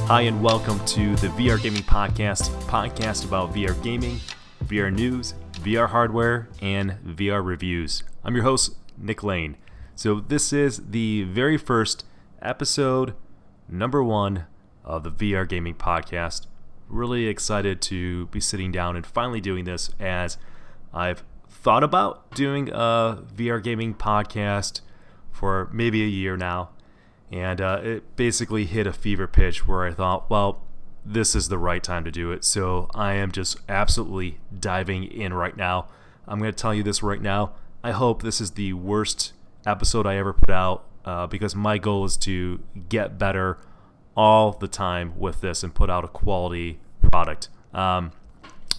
Hi, and welcome to the VR Gaming podcast about VR gaming, VR news, VR hardware, and VR reviews. I'm your host, Nick Lane. So this is the very first episode, number 1 of the VR Gaming podcast. Really excited to be sitting down and finally doing this, as I've thought about doing a VR Gaming podcast for maybe a year now. And it basically hit a fever pitch where I thought, well, this is the right time to do it. So I am just absolutely diving in right now. I'm going to tell you this right now. I hope this is the worst episode I ever put out because my goal is to get better all the time with this and put out a quality product. I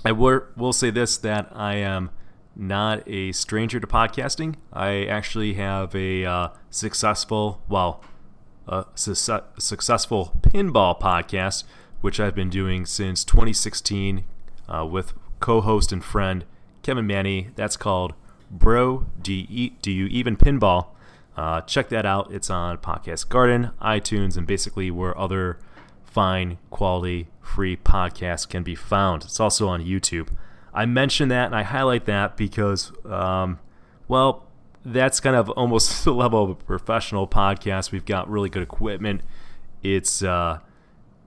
will say this, that I am not a stranger to podcasting. I actually have a successful pinball podcast, which I've been doing since 2016 with co-host and friend Kevin Manny. That's called Bro, Do You Even Pinball? Check that out. It's on Podcast Garden, iTunes, and basically where other fine quality free podcasts can be found. It's also on YouTube. I mention that and I highlight that because, that's kind of almost the level of a professional podcast. We've got really good equipment. It's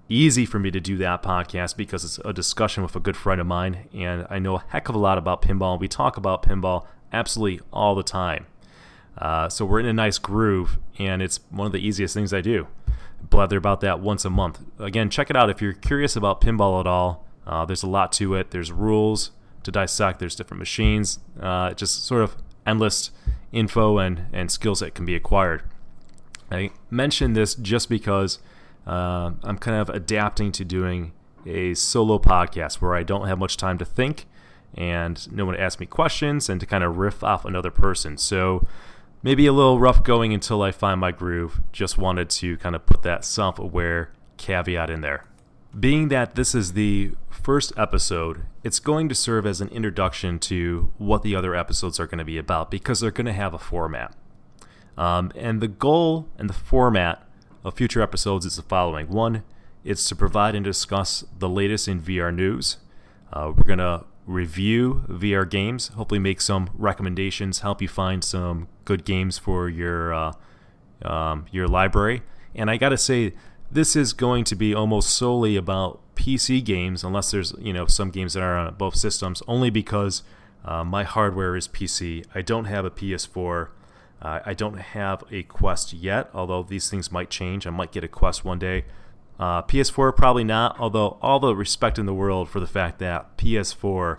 easy for me to do that podcast because it's a discussion with a good friend of mine, and I know a heck of a lot about pinball. We talk about pinball absolutely all the time. So we're in a nice groove, and it's one of the easiest things I do. Blather about that once a month. Again, check it out if you're curious about pinball at all. There's a lot to it. There's rules to dissect. There's different machines. Just sort of endless info and skills that can be acquired. I mention this just because I'm kind of adapting to doing a solo podcast where I don't have much time to think and no one to ask me questions and to kind of riff off another person. So maybe a little rough going until I find my groove. Just wanted to kind of put that self-aware caveat in there. Being that this is the first episode, it's going to serve as an introduction to what the other episodes are going to be about, because they're going to have a format. And the goal and the format of future episodes is the following. 1, it's to provide and discuss the latest in VR news. We're going to review VR games, hopefully make some recommendations, help you find some good games for your library. And I got to say, this is going to be almost solely about PC games, unless there's some games that are on both systems, only because my hardware is PC. I don't have a PS4. I don't have a Quest yet, although these things might change. I might get a Quest one day. PS4 probably not, although all the respect in the world for the fact that PS4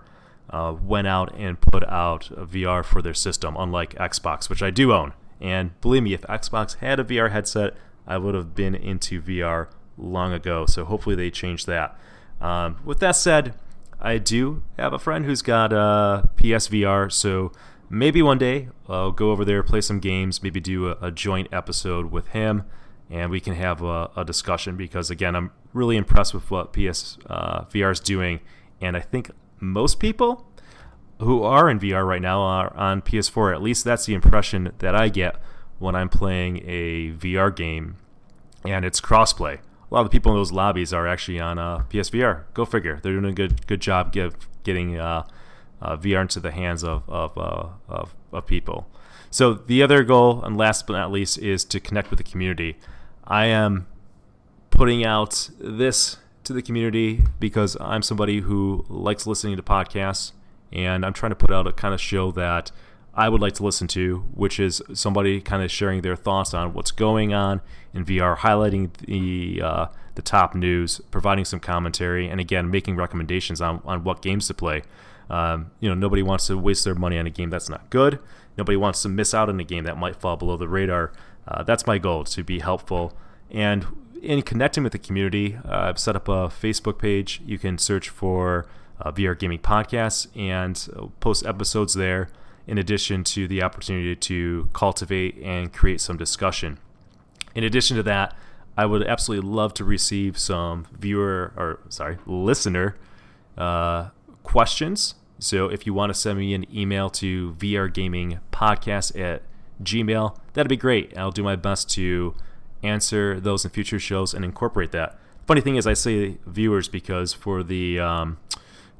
went out and put out a VR for their system, unlike Xbox, which I do own. And believe me, if Xbox had a VR headset, I would have been into VR long ago, so hopefully they change that. With that said, I do have a friend who's got PSVR, so maybe one day I'll go over there, play some games, maybe do a joint episode with him, and we can have a discussion, because, again, I'm really impressed with what PSVR is doing, and I think most people who are in VR right now are on PS4. At least that's the impression that I get when I'm playing a VR game and it's crossplay. A lot of the people in those lobbies are actually on PSVR. Go figure. They're doing a good job getting VR into the hands of people. So the other goal, and last but not least, is to connect with the community. I am putting out this to the community because I'm somebody who likes listening to podcasts, and I'm trying to put out a kind of show that I would like to listen to, which is somebody kind of sharing their thoughts on what's going on in VR, highlighting the top news, providing some commentary, and again, making recommendations on what games to play. Nobody wants to waste their money on a game that's not good. Nobody wants to miss out on a game that might fall below the radar. That's my goal, to be helpful. And in connecting with the community, I've set up a Facebook page. You can search for VR Gaming Podcasts and post episodes there, in addition to the opportunity to cultivate and create some discussion. In addition to that, I would absolutely love to receive some listener questions. So if you want to send me an email to vrgamingpodcast@gmail.com, that'd be great. I'll do my best to answer those in future shows and incorporate that. funny thing is I say viewers because for the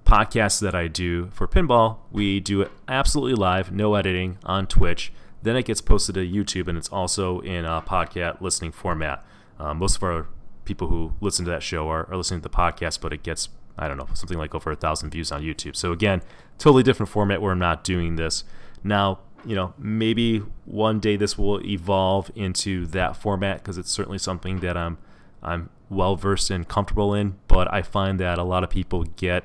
podcasts that I do for pinball, we do it absolutely live, no editing on Twitch. Then it gets posted to YouTube, and it's also in a podcast listening format. Most of our people who listen to that show are listening to the podcast, but it gets, I don't know, something like over 1,000 views on YouTube. So again, totally different format where I'm not doing this. Now, maybe one day this will evolve into that format because it's certainly something that I'm well versed and comfortable in, but I find that a lot of people get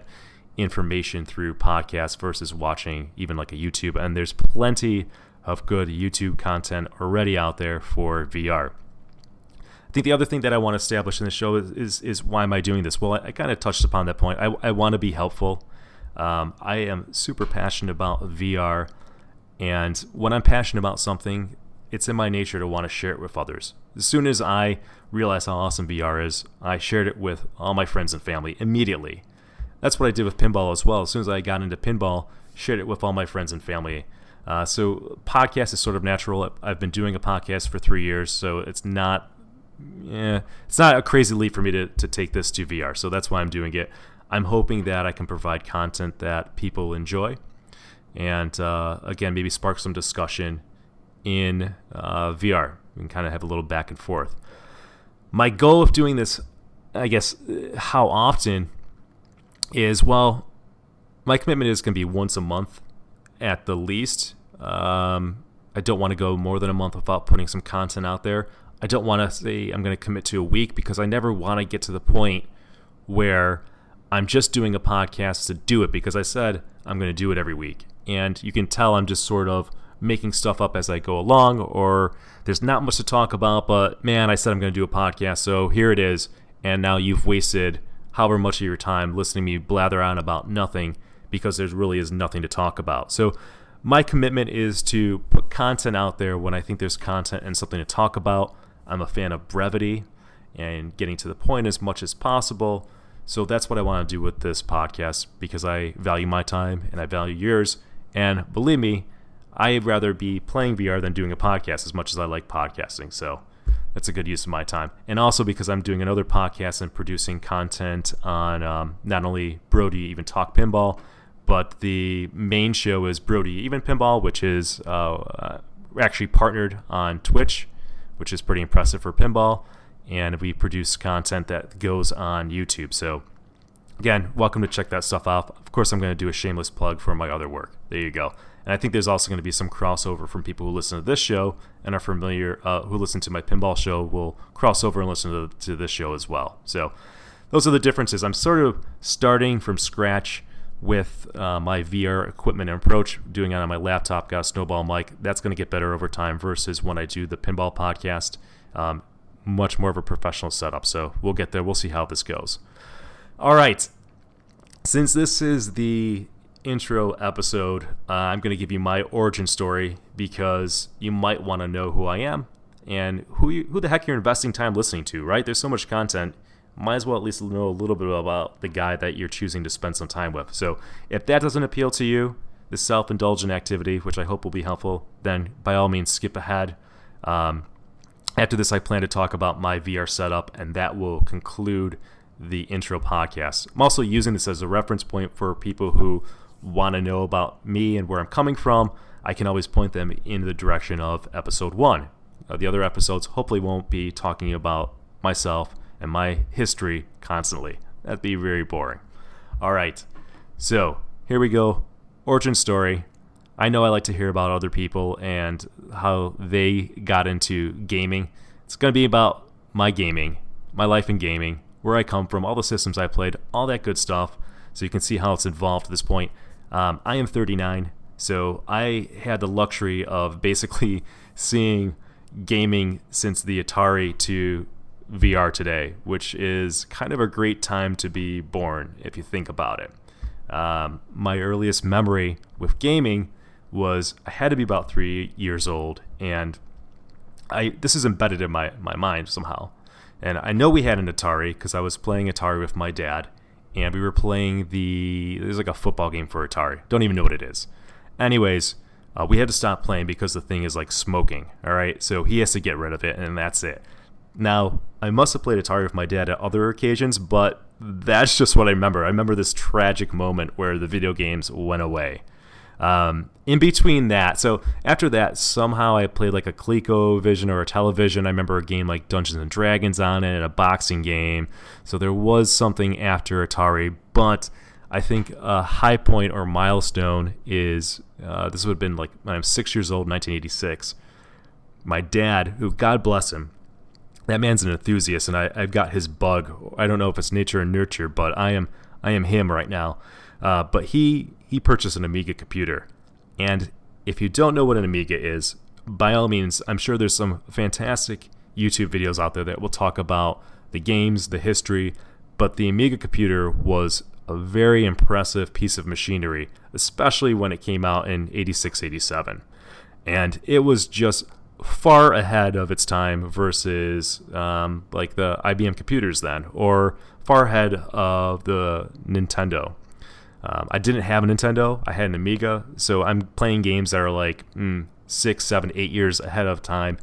information through podcasts versus watching even like a YouTube, and there's plenty of good YouTube content already out there for VR. I think the other thing that I want to establish in the show is why am I doing this? Well, I kind of touched upon that point. I want to be helpful. I am super passionate about VR, and when I'm passionate about something, it's in my nature to want to share it with others. As soon as I realized how awesome VR is, I shared it with all my friends and family immediately. That's what I did with pinball as well. As soon as I got into pinball, shared it with all my friends and family. So podcast is sort of natural. I've been doing a podcast for 3 years, so it's not a crazy leap for me to take this to VR. So that's why I'm doing it. I'm hoping that I can provide content that people enjoy, and again, maybe spark some discussion in VR. We can kind of have a little back and forth. My goal of doing this, I guess, how often is, well, my commitment is going to be once a month at the least. I don't want to go more than a month without putting some content out there. I don't want to say I'm going to commit to a week because I never want to get to the point where I'm just doing a podcast to do it because I said I'm going to do it every week. And you can tell I'm just sort of making stuff up as I go along, or there's not much to talk about, but man, I said I'm going to do a podcast, so here it is. And now you've wasted however much of your time listening to me blather on about nothing because there really is nothing to talk about. So my commitment is to put content out there when I think there's content and something to talk about. I'm a fan of brevity and getting to the point as much as possible. So that's what I want to do with this podcast because I value my time and I value yours. And believe me, I'd rather be playing VR than doing a podcast as much as I like podcasting. So that's a good use of my time. And also because I'm doing another podcast and producing content on not only Brody Even Talk Pinball, but the main show is Brody Even Pinball, which is we're actually partnered on Twitch, which is pretty impressive for pinball. And we produce content that goes on YouTube. So again, welcome to check that stuff out. Of course, I'm going to do a shameless plug for my other work. There you go. And I think there's also going to be some crossover from people who listen to this show and are familiar, who listen to my pinball show will cross over and listen to this show as well. So those are the differences. I'm sort of starting from scratch with my VR equipment and approach, doing it on my laptop, got a snowball mic. That's going to get better over time versus when I do the pinball podcast. Much more of a professional setup. So we'll get there. We'll see how this goes. All right. Since this is the intro episode, I'm going to give you my origin story because you might want to know who I am and who the heck you're investing time listening to, right? There's so much content. Might as well at least know a little bit about the guy that you're choosing to spend some time with. So if that doesn't appeal to you, the self-indulgent activity, which I hope will be helpful, then by all means skip ahead. After this, I plan to talk about my VR setup, and that will conclude the intro podcast. I'm also using this as a reference point for people who want to know about me and where I'm coming from. I can always point them in the direction of episode 1. The other episodes hopefully won't be talking about myself and my history constantly. That'd be very boring. All right, so here we go. Origin story. I know I like to hear about other people and how they got into gaming. It's going to be about my gaming, my life in gaming, where I come from, all the systems I played, all that good stuff. So you can see how it's evolved to this point. I am 39, so I had the luxury of basically seeing gaming since the Atari to VR today, which is kind of a great time to be born if you think about it. My earliest memory with gaming was I had to be about 3 years old, and this is embedded in my mind somehow. And I know we had an Atari because I was playing Atari with my dad, and we were playing there's like a football game for Atari. Don't even know what it is. Anyways, we had to stop playing because the thing is like smoking, all right? So he has to get rid of it, and that's it. Now, I must have played Atari with my dad at other occasions, but that's just what I remember. I remember this tragic moment where the video games went away. In between that, so after that, somehow I played like a ColecoVision or a television. I remember a game like Dungeons and Dragons on it and a boxing game. So there was something after Atari, but I think a high point or milestone is this would have been like when I was 6 years old, 1986. My dad, who God bless him, that man's an enthusiast, and I've got his bug. I don't know if it's nature or nurture, but I am him right now. But he purchased an Amiga computer, and if you don't know what an Amiga is, by all means, I'm sure there's some fantastic YouTube videos out there that will talk about the games, the history, but the Amiga computer was a very impressive piece of machinery, especially when it came out in 86, 87. And it was just far ahead of its time versus like the IBM computers then, or far ahead of the Nintendo. I didn't have a Nintendo. I had an Amiga, so I'm playing games that are like 6, 7, 8 years ahead of time.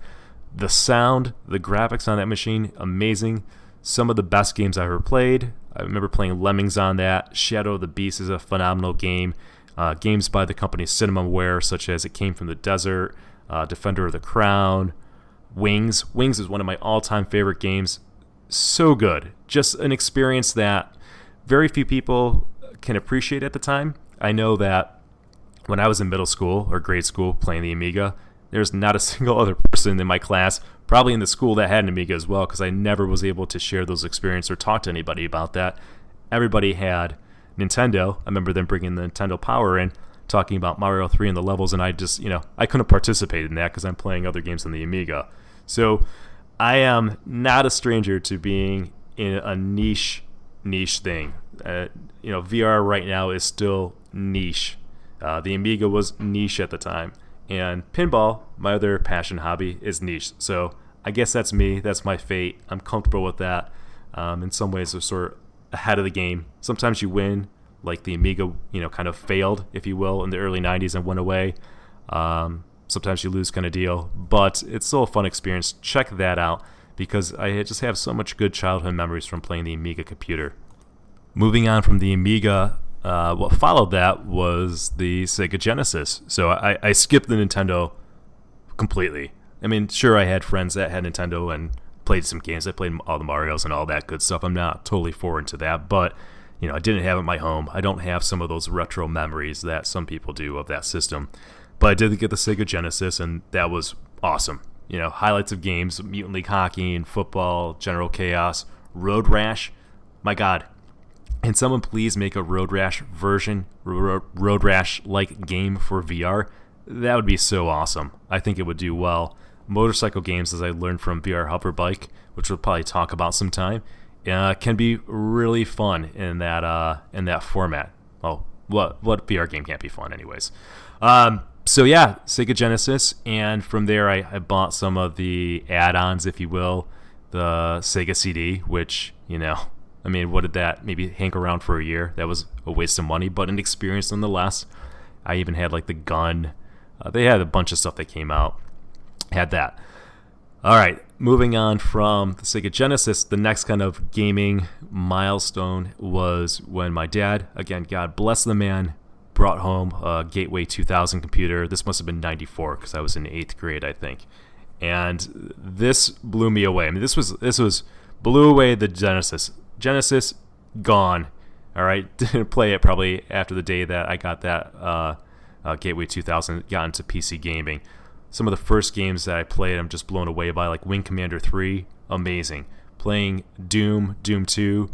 The sound, the graphics on that machine, amazing. Some of the best games I ever played. I remember playing Lemmings on that. Shadow of the Beast is a phenomenal game. Games by the company Cinemaware, such as It Came from the Desert, Defender of the Crown, Wings. Wings is one of my all-time favorite games. So good. Just an experience that very few people can appreciate at the time. I know that when I was in middle school or grade school playing the Amiga, there's not a single other person in my class, probably in the school, that had an Amiga as well, because I never was able to share those experiences or talk to anybody about that. Everybody had Nintendo. I remember them bringing the Nintendo Power in, talking about Mario 3 and the levels, and I just, I couldn't participate in that because I'm playing other games on the Amiga. So I am not a stranger to being in a niche thing. VR right now is still niche. The Amiga was niche at the time. And pinball, my other passion hobby, is niche. So I guess that's me. That's my fate. I'm comfortable with that. In some ways, we're sort of ahead of the game. Sometimes you win, like the Amiga, kind of failed, if you will, in the early 90s and went away. Sometimes you lose, kind of deal. But it's still a fun experience. Check that out, because I just have so much good childhood memories from playing the Amiga computer. Moving on from the Amiga, what followed that was the Sega Genesis. So I skipped the Nintendo completely. I mean, sure, I had friends that had Nintendo and played some games. I played all the Marios and all that good stuff. I'm not totally foreign to that, but I didn't have it in my home. I don't have some of those retro memories that some people do of that system. But I did get the Sega Genesis, and that was awesome. Highlights of games: Mutant League Hockey and football, General Chaos, Road Rash. My God. Can someone please make a Road Rash version, Road Rash-like game for VR? That would be so awesome. I think it would do well. Motorcycle games, as I learned from VR Hoverbike, which we'll probably talk about sometime, can be really fun in that format. Well, what VR game can't be fun anyways? So yeah, Sega Genesis, and from there I bought some of the add-ons, if you will, the Sega CD, which, what did that maybe hang around for a year? That was a waste of money, but an experience nonetheless. I even had like the gun. They had a bunch of stuff that came out. Had that. All right, moving on from the Sega Genesis, the next kind of gaming milestone was when my dad, again, God bless the man, brought home a Gateway 2000 computer. This must have been 94 because I was in 8th grade, I think. And this blew me away. I mean, this was blew away the Genesis. Genesis, gone. All right, didn't play it probably after the day that I got that Gateway 2000, got into PC gaming. Some of the first games that I played, I'm just blown away by, like Wing Commander 3, amazing. Playing Doom 2,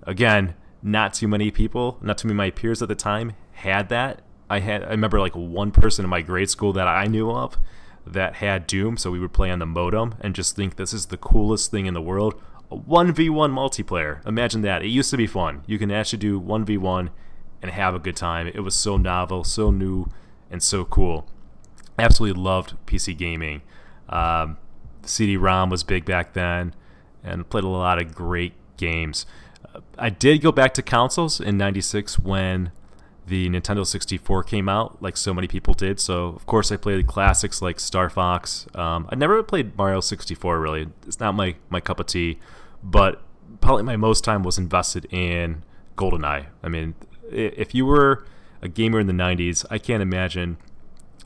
again, not too many people, not too many of my peers at the time had that. I remember like one person in my grade school that I knew of that had Doom, so we would play on the modem and just think this is the coolest thing in the world. A 1v1 multiplayer. Imagine that. It used to be fun. You can actually do 1v1 and have a good time. It was so novel, so new, and so cool. Absolutely loved PC gaming. CD-ROM was big back then, and played a lot of great games. I did go back to consoles in 96 when the Nintendo 64 came out, like so many people did. So, of course, I played classics like Star Fox. I never played Mario 64, really. It's not my cup of tea. But probably my most time was invested in GoldenEye. I mean, if you were a gamer in the 90s, I can't imagine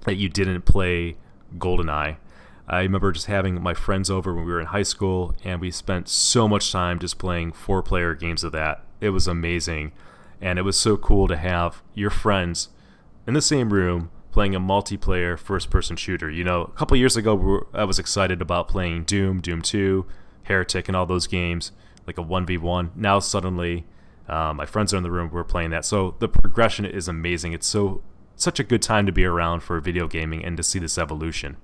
that you didn't play GoldenEye. I remember just having my friends over when we were in high school, and we spent so much time just playing 4-player games of that. It was amazing. And it was so cool to have your friends in the same room playing a multiplayer first-person shooter. You know, a couple years ago, I was excited about playing Doom, Doom 2, Heretic, and all those games, like a 1v1. Now suddenly, my friends are in the room, we're playing that. So the progression is amazing. It's such a good time to be around for video gaming and to see this evolution.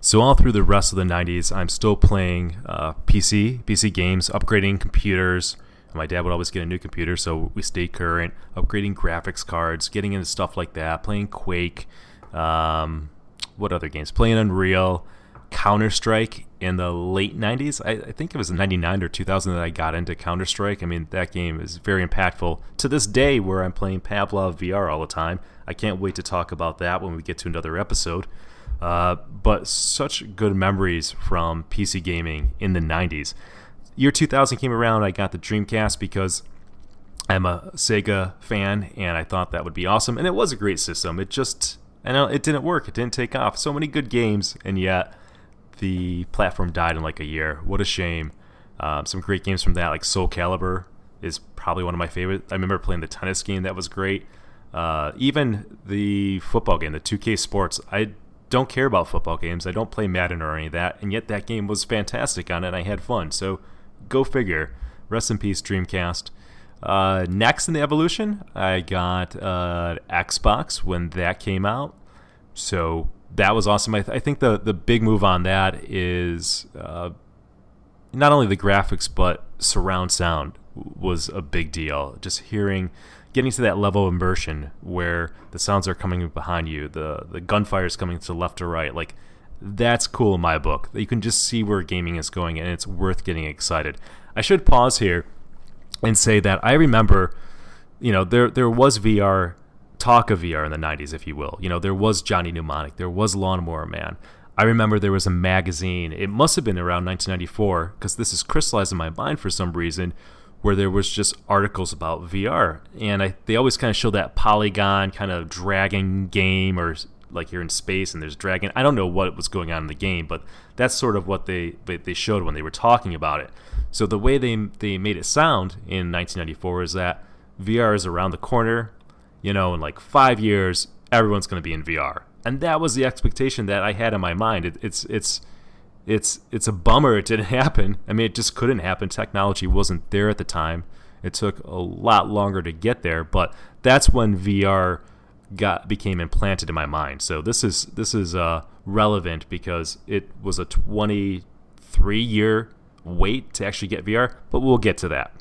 So all through the rest of the 90s, I'm still playing PC games, upgrading computers. My dad would always get a new computer, so we stayed current, upgrading graphics cards, getting into stuff like that, playing Quake, what other games? Playing Unreal, Counter-Strike in the late 90s. I think it was in 99 or 2000 that I got into Counter-Strike. I mean, that game is very impactful to this day where I'm playing Pavlov VR all the time. I can't wait to talk about that when we get to another episode. But such good memories from PC gaming in the 90s. Year 2000 came around, I got the Dreamcast because I'm a Sega fan, and I thought that would be awesome. And it was a great system. It didn't work. It didn't take off. So many good games, and yet the platform died in like a year. What a shame. Some great games from that, like Soul Calibur is probably one of my favorite. I remember playing the tennis game. That was great. Even the football game, the 2K Sports. I don't care about football games. I don't play Madden or any of that, and yet that game was fantastic on it, and I had fun. So go figure. Rest in peace, Dreamcast. Next in the evolution, I got Xbox when that came out. So that was awesome. I think the big move on that is not only the graphics, but surround sound was a big deal. Just getting to that level of immersion where the sounds are coming behind you, the gunfire is coming to the left or right. Like, that's cool in my book. You can just see where gaming is going, and it's worth getting excited. I should pause here and say that I remember, there was VR, talk of VR in the 90s, if you will. There was Johnny Mnemonic. There was Lawnmower Man. I remember there was a magazine. It must have been around 1994, because this is crystallized in my mind for some reason, where there was just articles about VR. And they always kind of show that polygon kind of dragon game, or like you're in space and there's dragon. I don't know what was going on in the game, but that's sort of what they showed when they were talking about it. So the way they made it sound in 1994 is that VR is around the corner. In like 5 years, everyone's going to be in VR. And that was the expectation that I had in my mind. It's a bummer it didn't happen. I mean, it just couldn't happen. Technology wasn't there at the time. It took a lot longer to get there, but that's when VR became implanted in my mind. So this is relevant because it was a 23-year wait to actually get VR, but we'll get to that.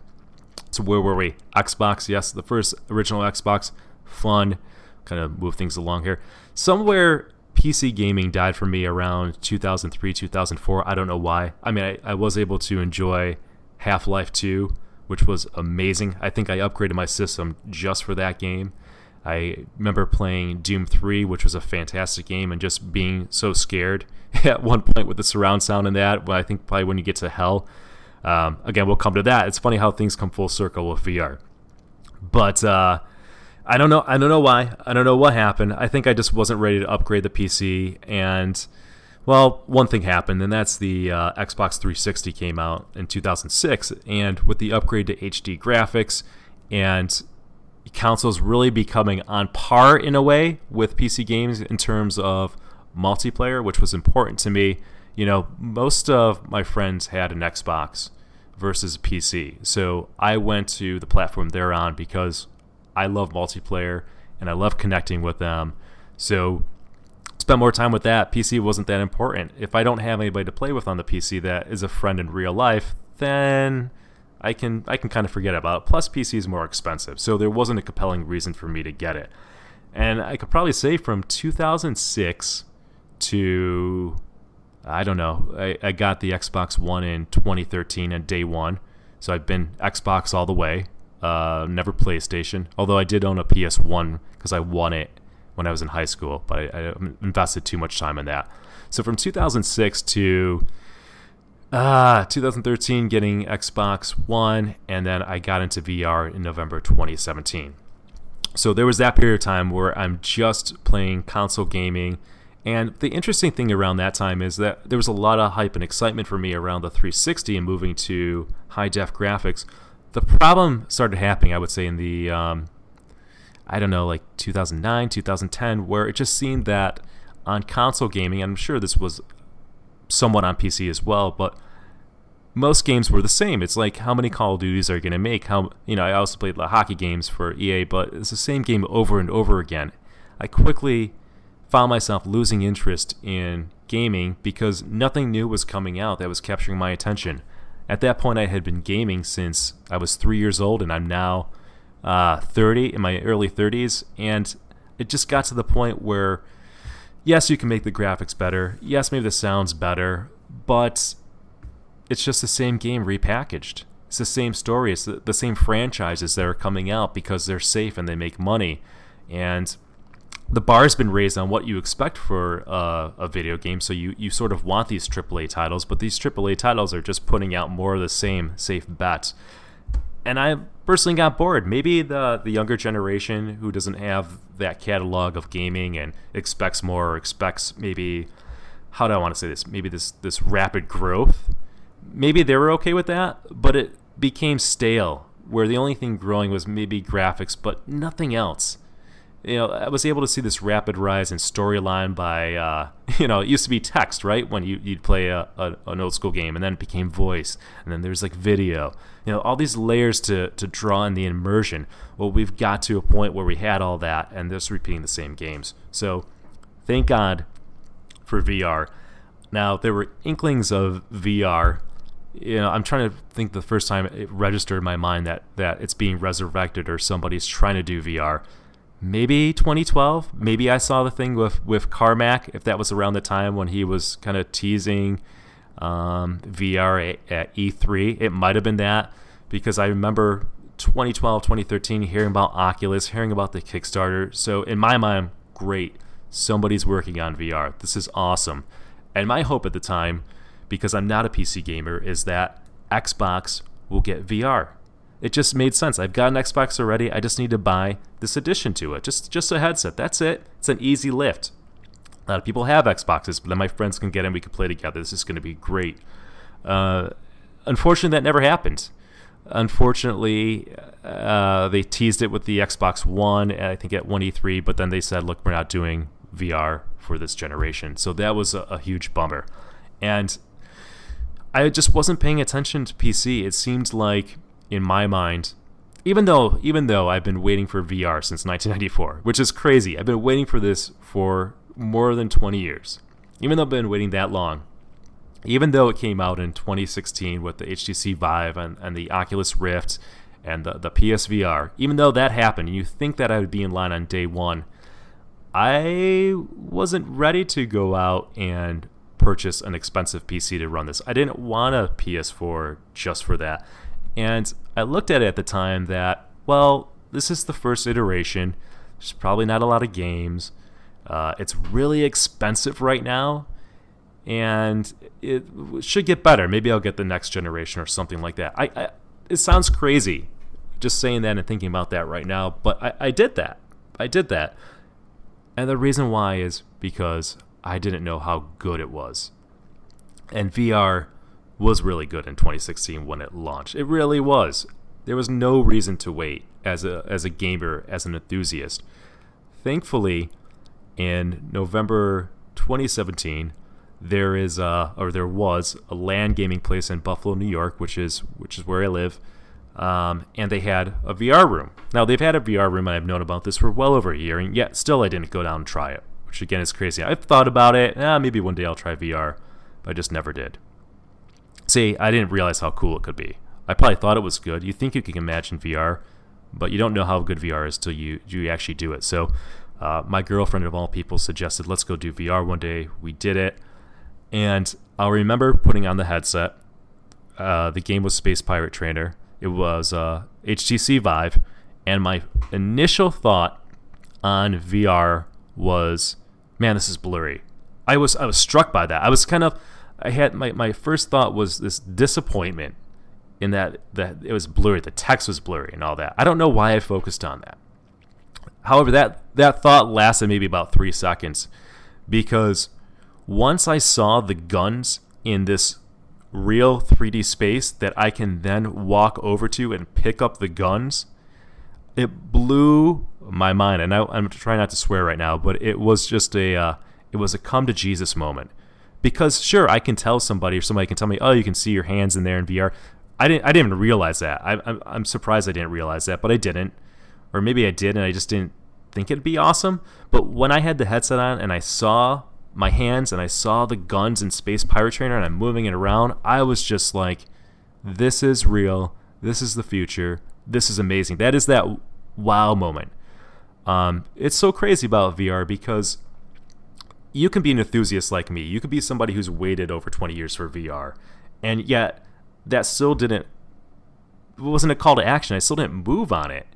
So where were we? Xbox, yes, the first original Xbox, fun. Kind of move things along here. Somewhere PC gaming died for me around 2003, 2004. I don't know why. I mean, I was able to enjoy Half-Life 2, which was amazing. I think I upgraded my system just for that game. I remember playing Doom 3, which was a fantastic game, and just being so scared at one point with the surround sound in that. I think probably when you get to hell. Again, we'll come to that. It's funny how things come full circle with VR. But I don't know. I don't know why. I don't know what happened. I think I just wasn't ready to upgrade the PC. And, well, one thing happened, and that's the Xbox 360 came out in 2006. And with the upgrade to HD graphics and consoles really becoming on par in a way with PC games in terms of multiplayer, which was important to me. Most of my friends had an Xbox versus a PC. So I went to the platform they're on because I love multiplayer and I love connecting with them. So spend more time with that. PC wasn't that important. If I don't have anybody to play with on the PC that is a friend in real life, then I can kind of forget about it. Plus, PC is more expensive, so there wasn't a compelling reason for me to get it. And I could probably say from 2006 to, I don't know, I got the Xbox One in 2013 on day one, so I've been Xbox all the way. never PlayStation, although I did own a PS1 because I won it when I was in high school, but I invested too much time in that. So from 2006 to 2013, getting Xbox One, and then I got into VR in November 2017. So there was that period of time where I'm just playing console gaming. And the interesting thing around that time is that there was a lot of hype and excitement for me around the 360 and moving to high-def graphics. The problem started happening, I would say, in the, 2009, 2010, where it just seemed that on console gaming, and I'm sure this was somewhat on PC as well, but most games were the same. It's like, how many Call of Duties are you going to make? I also played the hockey games for EA, but it's the same game over and over again. I quickly found myself losing interest in gaming because nothing new was coming out that was capturing my attention. At that point, I had been gaming since I was 3 years old, and I'm now 30, in my early 30s, and it just got to the point where, yes, you can make the graphics better, yes, maybe the sound's better, but it's just the same game repackaged. It's the same story. It's the same franchises that are coming out because they're safe and they make money. And the bar's been raised on what you expect for a video game, so you sort of want these AAA titles, but these AAA titles are just putting out more of the same safe bets. And I personally got bored. Maybe the younger generation who doesn't have that catalog of gaming and expects more, or expects maybe, how do I want to say this, maybe this rapid growth, maybe they were okay with that, but it became stale, where the only thing growing was maybe graphics, but nothing else. I was able to see this rapid rise in storyline by, it used to be text, right? When you'd play an old school game, and then it became voice, and then there's like video. All these layers to draw in the immersion. Well, we've got to a point where we had all that, and just repeating the same games. So, thank God for VR. Now, there were inklings of VR. I'm trying to think the first time it registered in my mind that it's being resurrected or somebody's trying to do VR. Maybe 2012. Maybe I saw the thing with Carmack, if that was around the time when he was kind of teasing VR at E3. It might have been that, because I remember 2012, 2013 hearing about Oculus, hearing about the Kickstarter. So in my mind, great. Somebody's working on VR. This is awesome. And my hope at the time, because I'm not a PC gamer, is that Xbox will get VR. It just made sense. I've got an Xbox already. I just need to buy this addition to it. Just a headset. That's it. It's an easy lift. A lot of people have Xboxes, but then my friends can get in. We can play together. This is going to be great. Unfortunately, that never happened. Unfortunately, they teased it with the Xbox One, I think at 1E3, but then they said, look, we're not doing VR for this generation. So that was a huge bummer. And I just wasn't paying attention to PC. It seemed like, in my mind, even though I've been waiting for VR since 1994, which is crazy. I've been waiting for this for more than 20 years. Even though I've been waiting that long, even though it came out in 2016 with the HTC Vive and the Oculus Rift and the PSVR, even though that happened, and you think that I would be in line on day one, I wasn't ready to go out and purchase an expensive PC to run this. I didn't want a PS4 just for that. And I looked at it at the time that, well, this is the first iteration. There's probably not a lot of games. It's really expensive right now, and it should get better. Maybe I'll get the next generation or something like that. It sounds crazy just saying that and thinking about that right now, but I did that. I did that. And the reason why is because I didn't know how good it was. And VR was really good in 2016 when it launched. It really was. There was no reason to wait as a gamer, as an enthusiast. Thankfully, in November 2017, there was a LAN gaming place in Buffalo, New York, which is where I live, and they had a VR room. Now, they've had a VR room, and I've known about this for well over a year, and yet still I didn't go down and try it, which again is crazy. I've thought about it. Maybe one day I'll try VR, but I just never did. See, I didn't realize how cool it could be. I probably thought it was good. You think you can imagine VR, but you don't know how good VR is till you actually do it. So my girlfriend, of all people, suggested, let's go do VR one day. We did it. And I'll remember putting on the headset. The game was Space Pirate Trainer. It was HTC Vive, and my initial thought on VR was, man, this is blurry. I was struck by that. I had my first thought was this disappointment in that it was blurry, the text was blurry and all that. I don't know why I focused on that. However, that thought lasted maybe about 3 seconds, because once I saw the guns in this real 3D space that I can then walk over to and pick up the guns, it blew my mind. And I'm trying not to swear right now, but it was just it was a come to Jesus moment. Because sure, I can tell somebody, or somebody can tell me, oh, you can see your hands in there in VR. I didn't even realize that. I'm surprised I didn't realize that, but I didn't. Or maybe I did and I just didn't think it'd be awesome. But when I had the headset on and I saw my hands and I saw the guns in Space Pirate Trainer and I'm moving it around, I was just like, this is real. This is the future. This is amazing. That is that wow moment. It's so crazy about VR because you can be an enthusiast like me. You could be somebody who's waited over 20 years for VR. And yet that still wasn't a call to action. I still didn't move on it.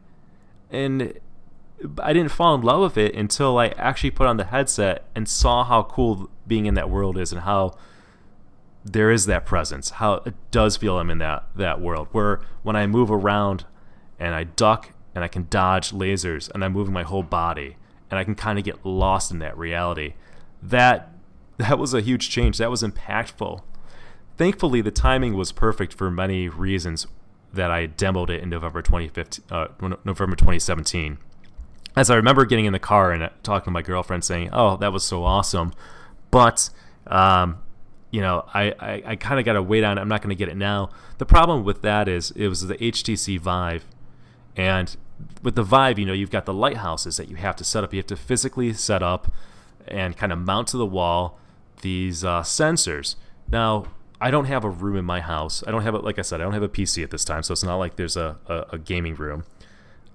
And I didn't fall in love with it until I actually put on the headset and saw how cool being in that world is, and how there is that presence, how it does feel I'm in that world, where when I move around and I duck and I can dodge lasers and I'm moving my whole body and I can kind of get lost in that reality. That was a huge change. That was impactful. Thankfully, the timing was perfect for many reasons that I demoed it in November 2017. As I remember getting in the car and talking to my girlfriend saying, oh, that was so awesome. But, I kind of got to wait on it. I'm not going to get it now. The problem with that is it was the HTC Vive. And with the Vive, you've got the lighthouses that you have to set up. You have to physically set up and kind of mount to the wall these sensors. Now, I don't have a room in my house. I don't have like I said, I don't have a PC at this time, so it's not like there's a gaming room.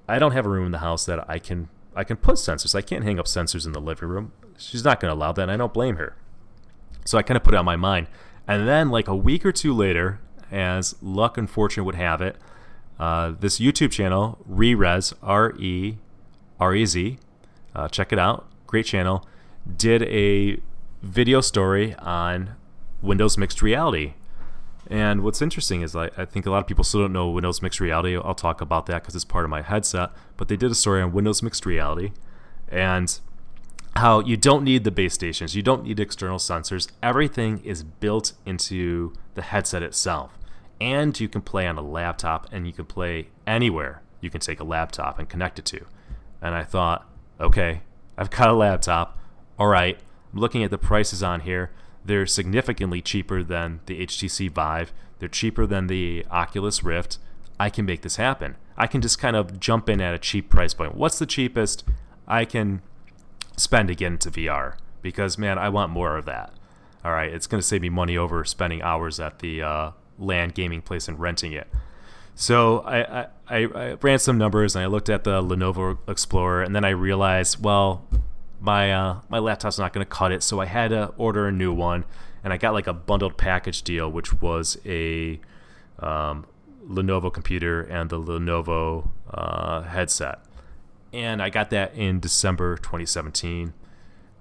I don't have a room in the house that I can put sensors. I can't hang up sensors in the living room. She's not going to allow that, and I don't blame her. So I kind of put it on my mind. And then like a week or two later, as luck and fortune would have it, this YouTube channel, Rerez, R-E-R-E-Z, check it out, great channel, did a video story on Windows Mixed Reality. And what's interesting is I think a lot of people still don't know Windows Mixed Reality. I'll talk about that because it's part of my headset. But they did a story on Windows Mixed Reality and how you don't need the base stations. You don't need external sensors. Everything is built into the headset itself. And you can play on a laptop, and you can play anywhere you can take a laptop and connect it to. And I thought, okay, I've got a laptop. All right, I'm looking at the prices on here. They're significantly cheaper than the HTC Vive. They're cheaper than the Oculus Rift. I can make this happen. I can just kind of jump in at a cheap price point. What's the cheapest I can spend to get into VR? Because, man, I want more of that. All right, it's going to save me money over spending hours at the LAN gaming place and renting it. So I ran some numbers, and I looked at the Lenovo Explorer, and then I realized, well, my laptop's not going to cut it, so I had to order a new one, and I got like a bundled package deal, which was a Lenovo computer and the Lenovo headset. And I got that in December 2017.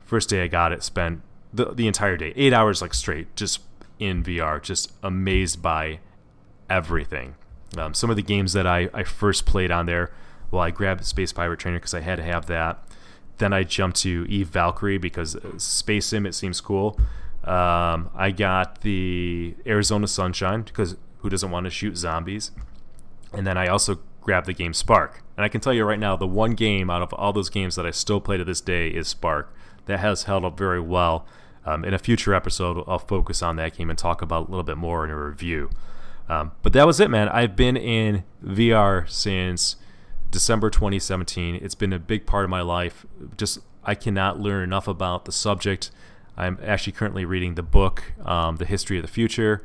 First day I got it, spent the entire day, 8 hours like straight, just in VR, just amazed by everything. Some of the games that I first played on there, well, I grabbed Space Pirate Trainer because I had to have that. Then I jumped to Eve Valkyrie because Space Sim, it seems cool. I got the Arizona Sunshine because who doesn't want to shoot zombies? And then I also grabbed the game Spark. And I can tell you right now, the one game out of all those games that I still play to this day is Spark. That has held up very well. In a future episode, I'll focus on that game and talk about it a little bit more in a review. But that was it, man. I've been in VR since December 2017. It's been a big part of my life. I cannot learn enough about the subject. I'm actually currently reading the book, The History of the Future.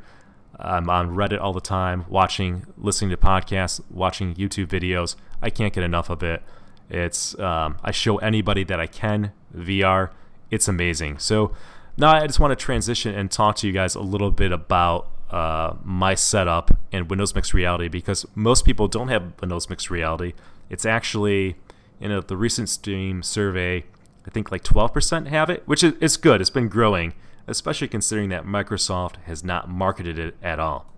I'm on Reddit all the time, listening to podcasts, watching YouTube videos. I can't get enough of it. I show anybody that I can VR. It's amazing. So now I just want to transition and talk to you guys a little bit about my setup and Windows Mixed Reality, because most people don't have Windows Mixed Reality. It's actually, the recent Steam survey, I think like 12% have it, which is good. It's been growing, especially considering that Microsoft has not marketed it at all.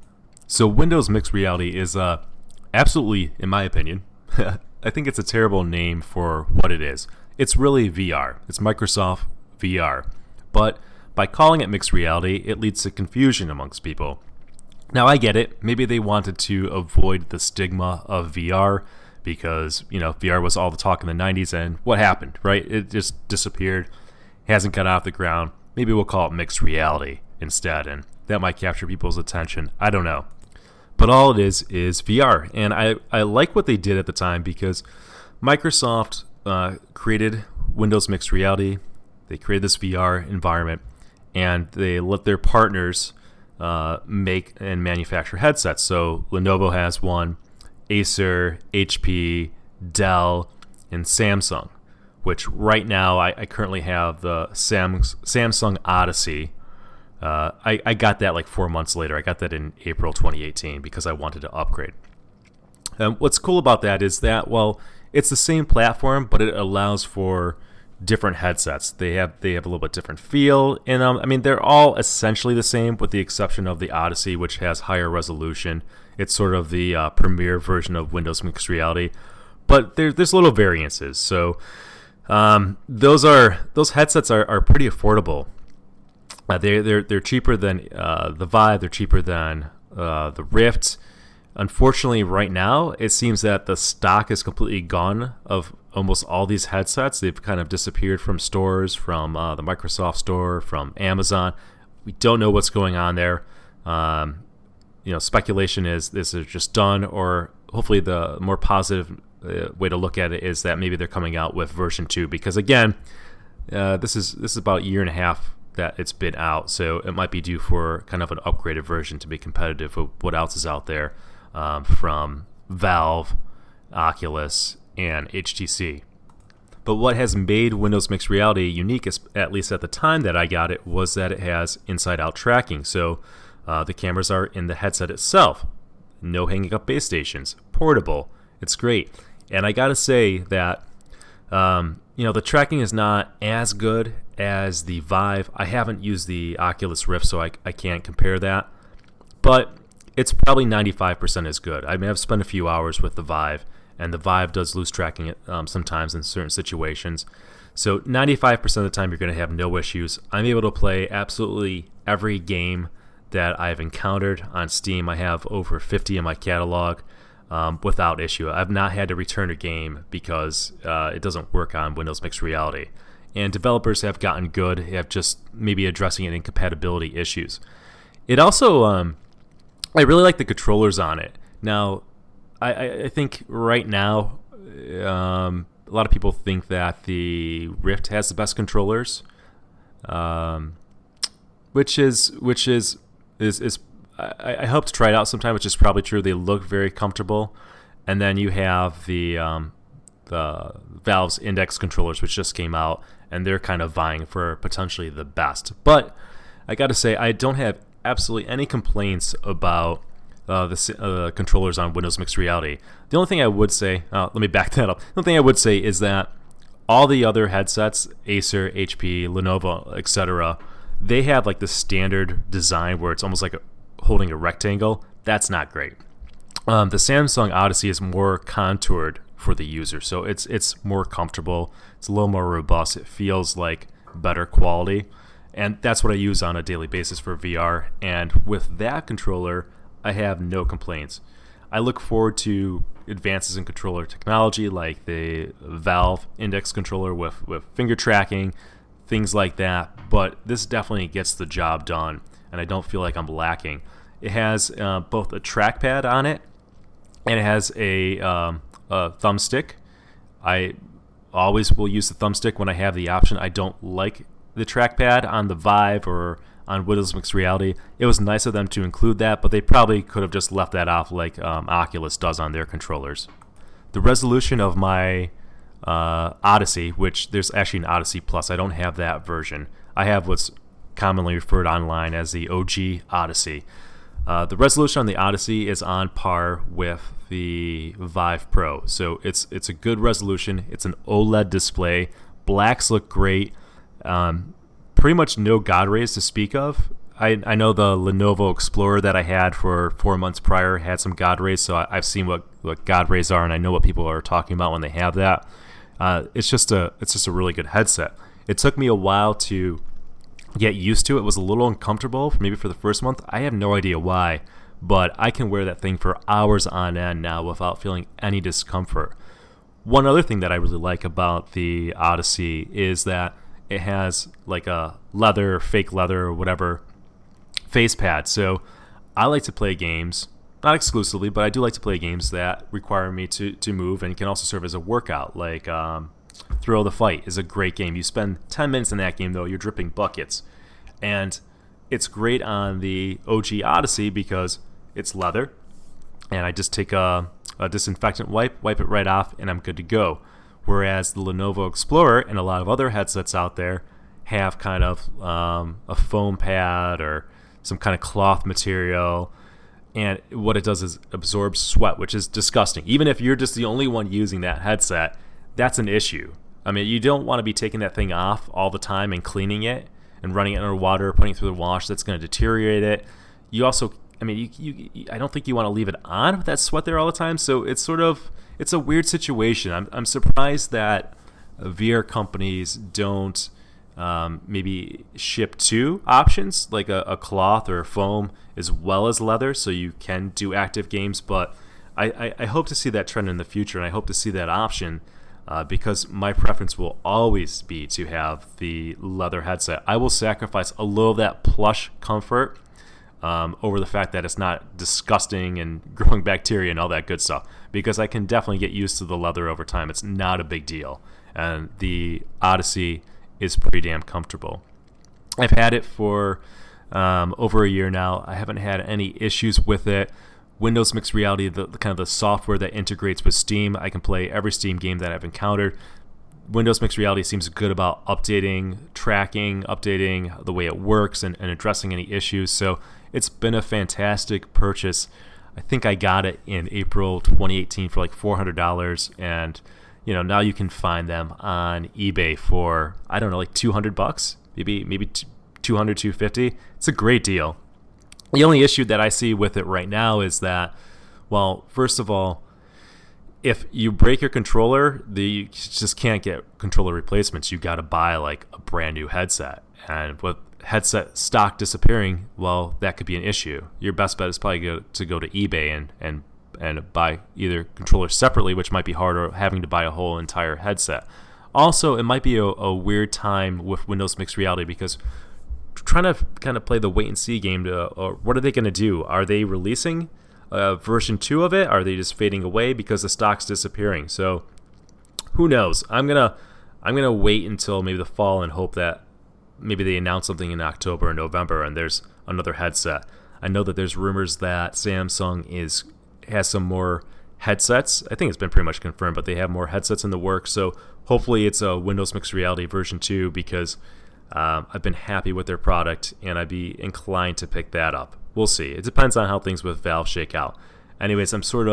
So Windows Mixed Reality is absolutely, in my opinion, I think it's a terrible name for what it is. It's really VR. It's Microsoft VR. But by calling it Mixed Reality, it leads to confusion amongst people. Now, I get it. Maybe they wanted to avoid the stigma of VR because, VR was all the talk in the 90s, and what happened, right? It just disappeared, hasn't got off the ground. Maybe we'll call it Mixed Reality instead, and that might capture people's attention. I don't know. But all it is VR, and I like what they did at the time because Microsoft created Windows Mixed Reality. They created this VR environment, and they let their partners make and manufacture headsets. So Lenovo has one, Acer, HP, Dell, and Samsung, which right now I currently have the Samsung Odyssey. I got that like 4 months later. I got that in April 2018 because I wanted to upgrade. What's cool about that is that, it's the same platform, but it allows for different headsets. They have a little bit different feel in them. They're all essentially the same with the exception of the Odyssey, which has higher resolution. It's sort of the premier version of Windows Mixed Reality, but there's little variances. So those headsets are pretty affordable. They're cheaper than the Vive. They're cheaper than the Rift. Unfortunately, right now, it seems that the stock is completely gone of almost all these headsets. They've kind of disappeared from stores, from the Microsoft Store, from Amazon. We don't know what's going on there. Speculation is this is just done, or hopefully the more positive way to look at it is that maybe they're coming out with version 2. Because again, this is about a year and a half that it's been out, so it might be due for kind of an upgraded version to be competitive with what else is out there from Valve, Oculus, and HTC. But what has made Windows Mixed Reality unique, at least at the time that I got it, was that it has inside-out tracking. So the cameras are in the headset itself. No hanging up base stations. Portable. It's great. And I gotta say that the tracking is not as good as the Vive. I haven't used the Oculus Rift, so I can't compare that. But it's probably 95% as good. I've spent a few hours with the Vive, and the Vive does lose tracking sometimes in certain situations. So 95% of the time, you're going to have no issues. I'm able to play absolutely every game that I've encountered on Steam. I have over 50 in my catalog without issue. I've not had to return a game because it doesn't work on Windows Mixed Reality. And developers have gotten good at just maybe addressing an incompatibility issues. It also, I really like the controllers on it. Now, I think right now, a lot of people think that the Rift has the best controllers, which is I hope to try it out sometime, which is probably true. They look very comfortable, and then you have the Valve's Index controllers, which just came out, and they're kind of vying for potentially the best. But I got to say, I don't have absolutely any complaints about the controllers on Windows Mixed Reality. The only thing I would say, let me back that up. The only thing I would say is that all the other headsets, Acer, HP, Lenovo, etc., they have like the standard design where it's almost like holding a rectangle. That's not great. The Samsung Odyssey is more contoured for the user, so it's more comfortable. It's a little more robust. It feels like better quality, and that's what I use on a daily basis for VR. And with that controller, I have no complaints. I look forward to advances in controller technology like the Valve Index controller with finger tracking, things like that, but this definitely gets the job done, and I don't feel like I'm lacking. It has both a trackpad on it, and it has a thumbstick. I always will use the thumbstick when I have the option. I don't like the trackpad on the Vive or on Windows Mixed Reality. It was nice of them to include that, but they probably could have just left that off like Oculus does on their controllers. The resolution of my Odyssey, which there's actually an Odyssey Plus. I don't have that version. I have what's commonly referred online as the OG Odyssey. The resolution on the Odyssey is on par with the Vive Pro, so it's a good resolution. It's an OLED display. Blacks look great. Pretty much no God rays to speak of. I know the Lenovo Explorer that I had for 4 months prior had some God rays, so I've seen what God rays are, and I know what people are talking about when they have that. It's just a really good headset. It took me a while to get used to. It was a little uncomfortable, maybe for the first month. I have no idea why, but I can wear that thing for hours on end now without feeling any discomfort. One other thing that I really like about the Odyssey is that it has like a fake leather or whatever face pad. So I like to play games, not exclusively, but I do like to play games that require me to move and can also serve as a workout. Like Thrill of the Fight is a great game. You spend 10 minutes in that game, though, you're dripping buckets. And it's great on the OG Odyssey because it's leather, and I just take a disinfectant wipe it right off, and I'm good to go. Whereas the Lenovo Explorer and a lot of other headsets out there have kind of a foam pad or some kind of cloth material, and what it does is absorbs sweat, which is disgusting. Even if you're just the only one using that headset, that's an issue. I mean, you don't want to be taking that thing off all the time and cleaning it and running it under water, putting it through the wash. That's going to deteriorate it. You also, I mean, I don't think you want to leave it on with that sweat there all the time. So it's a weird situation. I'm surprised that VR companies don't maybe ship two options, like a cloth or a foam as well as leather, so you can do active games. But I hope to see that trend in the future, and I hope to see that option because my preference will always be to have the leather headset. I will sacrifice a little of that plush comfort over the fact that it's not disgusting and growing bacteria and all that good stuff, because I can definitely get used to the leather over time. It's not a big deal, and the Odyssey is pretty damn comfortable. I've had it for over a year now. I haven't had any issues with it. Windows Mixed Reality, the kind of the software that integrates with Steam, I can play every Steam game that I've encountered. Windows Mixed Reality seems good about updating, tracking, updating the way it works and addressing any issues. So it's been a fantastic purchase. I think I got it in April 2018 for like $400, and now you can find them on eBay for, I don't know, like $200, maybe 200, 250. It's a great deal. The only issue that I see with it right now is that, well, first of all, if you break your controller, you just can't get controller replacements. You got to buy like a brand new headset, and with headset stock disappearing, well, that could be an issue. Your best bet is probably to go to eBay and buy either controllers separately, which might be harder, or having to buy a whole entire headset. Also, it might be a weird time with Windows Mixed Reality because trying to kind of play the wait and see game or what are they going to do? Are they releasing version 2 of it? Are they just fading away because the stock's disappearing? So who knows? I'm gonna wait until maybe the fall and hope that maybe they announce something in October or November and there's another headset. I know that there's rumors that Samsung has some more headsets. I think it's been pretty much confirmed, but they have more headsets in the works. So hopefully it's a Windows Mixed Reality version 2 because I've been happy with their product and I'd be inclined to pick that up. We'll see. It depends on how things with Valve shake out. Anyways, I'm sort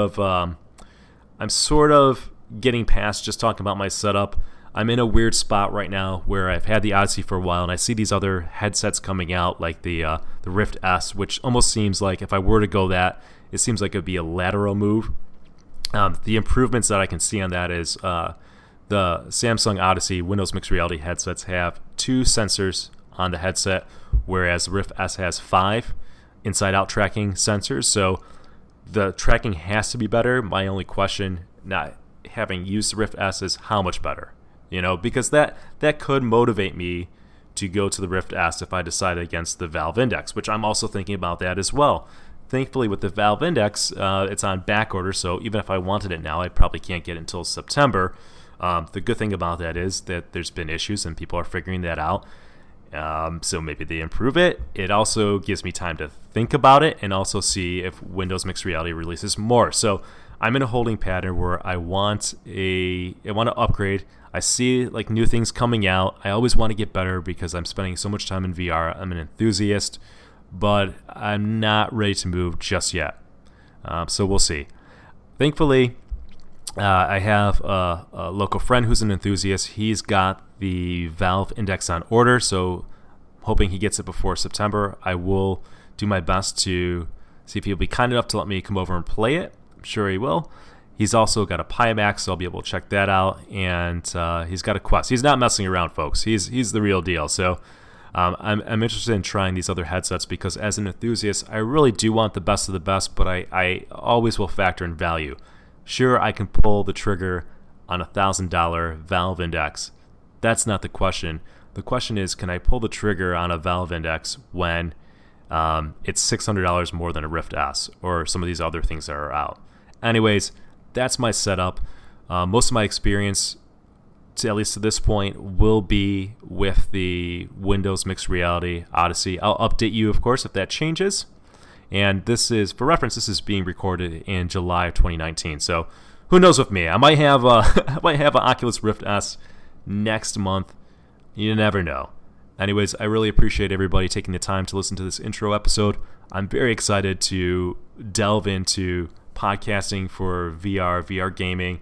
of getting past just talking about my setup. I'm in a weird spot right now where I've had the Odyssey for a while and I see these other headsets coming out like the Rift S, which almost seems like if I were to go that, it seems like it would be a lateral move. The improvements that I can see on that is the Samsung Odyssey Windows Mixed Reality headsets have 2 sensors on the headset, whereas Rift S has 5 inside-out tracking sensors. So the tracking has to be better. My only question, not having used Rift S, is how much better? Because that could motivate me to go to the Rift S if I decide against the Valve Index, which I'm also thinking about that as well. Thankfully, with the Valve Index, it's on back order, so even if I wanted it now, I probably can't get it until September. The good thing about that is that there's been issues and people are figuring that out. So maybe they improve it. It also gives me time to think about it and also see if Windows Mixed Reality releases more. So I'm in a holding pattern where I want to upgrade. I see like new things coming out. I always want to get better because I'm spending so much time in VR. I'm an enthusiast, but I'm not ready to move just yet. So we'll see. Thankfully, I have a local friend who's an enthusiast. He's got the Valve Index on order, so hoping he gets it before September. I will do my best to see if he'll be kind enough to let me come over and play it. I'm sure he will. He's also got a Pimax, so I'll be able to check that out. And he's got a Quest. He's not messing around, folks. He's the real deal. So I'm interested in trying these other headsets because as an enthusiast, I really do want the best of the best, but I always will factor in value. Sure, I can pull the trigger on a $1,000 Valve Index. That's not the question. The question is, can I pull the trigger on a Valve Index when it's $600 more than a Rift S or some of these other things that are out? Anyways, that's my setup. Most of my experience, at least to this point, will be with the Windows Mixed Reality Odyssey. I'll update you, of course, if that changes. And this is, for reference, this is being recorded in July of 2019. So who knows with me? I might have an Oculus Rift S next month. You never know. Anyways, I really appreciate everybody taking the time to listen to this intro episode. I'm very excited to delve into podcasting for VR gaming.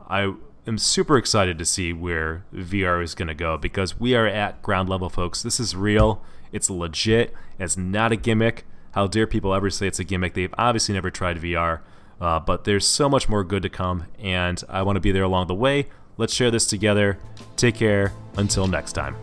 I am super excited to see where VR is going to go because we are at ground level, folks. This is real. It's legit. It's not a gimmick. How dare people ever say it's a gimmick? They've obviously never tried VR, but there's so much more good to come, and I want to be there along the way. Let's share this together. Take care. Until next time.